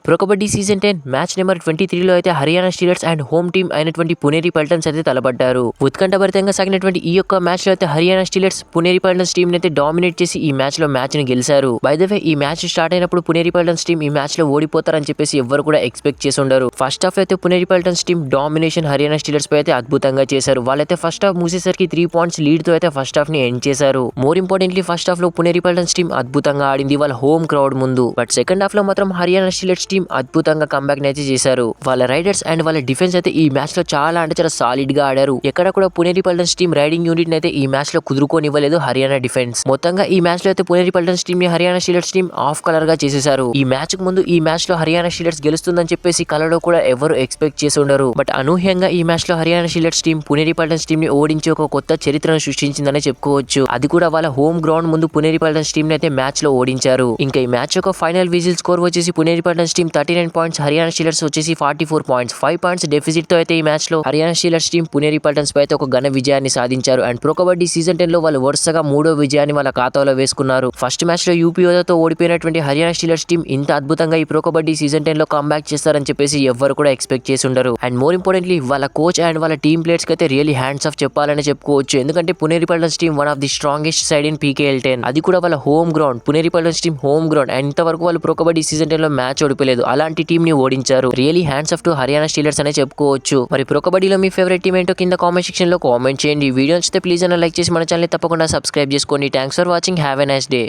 Pro kabaddi season 10 match number 23లో అయితే Haryana Steelers and home team అయినటువంటి పునేరి పల్టన్స్ అయితే తలపడ్డారు. ఉత్కంఠభరితంగా సాగినటువంటి ఈ యొక్క మ్యాచ్ లో అయితే హర్యానా స్టీలర్స్ పునేరి పల్టన్స్ టీం అయితే డామినేట్ చేసి ఈ మ్యాచ్ లో మ్యాచ్ ని గెలిచారు. బై ద వే ఈ మ్యాచ్ స్టార్ట్ అయినప్పుడు పునేరి పల్టన్స్ టీం ఈ మ్యాచ్ లో ఓడిపోతారని చెప్పేసి ఎవ్వరు కూడా ఎక్స్పెక్ట్ చేసి ఉండరు. ఫస్ట్ హాఫ్ అయితే Puneri Paltans team domination Haryana Steelers పై అయితే అద్భుతంగా చేశారు. వాళ్ళైతే ఫస్ట్ హాఫ్ మూసేసరికి 3 పాయింట్స్ లీడ్ తో అయితే ఫస్ట్ హాఫ్ ని ఎండ్ చేశారు. మోర్ ఇంపార్టెంట్లీ ఫస్ట్ హాఫ్ లో పునేరి పల్టన్స్ టీం అద్భుతంగా ఆడింది వాళ్ళ హోమ్ క్రౌడ్ ముందు. బట్ సెకండ్ హాఫ్ లో మాత్రం హర్యానా స్టీలర్స్ టీం అద్భుతంగా కంబ్యాక్ అయితే చేశారు. వాళ్ళ రైడర్స్ అండ్ వాళ్ళ డిఫెన్స్ అయితే ఈ మ్యాచ్ లో చాలా అంటే చాలా సాలిడ్ గా ఆడారు. ఎక్కడ కూడా Puneri Paltans team riding unit అయితే ఈ మ్యాచ్ లో కుదురుకోనివ్వలేదు హర్యానా డిఫెన్స్. మొత్తంగా ఈ మ్యాచ్ లో అయితే పునేరి పల్టన్స్ టీం ని Haryana Steelers team of colour గా చేసేశారు. ఈ మ్యాచ్ కు ముందు ఈ మ్యాచ్ లో హర్యానా స్టీలర్స్ గెలుస్తుందని చెప్పేసి కలలో కూడా ఎవరు ఎక్స్పెక్ట్ చేసి ఉండరు. బట్ అనూహ్యంగా ఈ మ్యాచ్ లో Haryana Steelers team Puneri Paltans team ని ఓడించి ఒక కొత్త చరిత్రను సృష్టించిందని చెప్పుకోవచ్చు. అది కూడా వాళ్ళ హోమ్ గ్రౌండ్ ముందు పునేరి పల్టన్స్ టీం ని అయితే మ్యాచ్ లో ఓడించారు. ఇంకా ఈ మ్యాచ్ యొక్క ఫైనల్ విజిల్ స్కోర్ వచ్చేసి Puneri Paltans team 39 points, Haryana Steelers వచ్చేసి 44 పాయింట్స్. 5 పాయింట్స్ డెఫిసిట్ తో అయితే ఈ మ్యాచ్ లో హర్యానా స్టీలర్స్ టీం పునేరి పల్టన్స్ పై అయితే ఒక ఘన విజయాన్ని సాధించారు. అండ్ ప్రో కబడ్డీ సీజన్ 10 లో వాళ్ళు వరుసగా 3వ విజయాన్ని వాళ్ళ ఖాతాలో వేసుకున్నారు. ఫస్ట్ మ్యాచ్ లో యూపీఓతో ఓడిపోయినటువంటి హర్యానా స్టీలర్స్ టీం ఇంత అద్భుతంగా ఈ ప్రో కబడ్డీ సీజన్ 10 లో కంబ్యాక్ చేస్తారని చెప్పేసి ఎవ్వరు కూడా ఎక్స్పెక్ట్ చేసి ఉండరు. అండ్ మోర్ ఇంపార్టెంట్లీ వాళ్ళ కోచ్ అండ్ వాళ్ళ టీమ్ ప్లేయర్స్ కి అయితే రియల్లీ హ్యాండ్స్ ఆఫ్ చెప్పాలని చెప్పుకోవచ్చు. ఎందుకంటే Puneri Paltans team one of the strongest side in PKL 10. అది కూడా వాళ్ళ home ground. Puneri Paltans team home ground and ఇంతవరకు వాళ్ళు ప్రో కబడ్డీ సీజన్ 10 లో మ్యాచ్ ఓడిపోలేదు. అలాంటి టీం ని ఓడించారు. Really hands off to Haryana Steelers అనే చెప్పుకోవచ్చు. మరి ప్రో కబడ్డీలో మీ ఫేవరెట్ టీం ఏంటో కింద కామెంట్ సెక్షన్ లో కామెంట్ చేయండి. వీడియో నచ్చితే ప్లీజ్ అన్న లైక్ చేసి మన ఛానల్ తప్పకుండా సబ్స్క్రైబ్ చేసుకోండి. Thanks for watching. Have a nice day.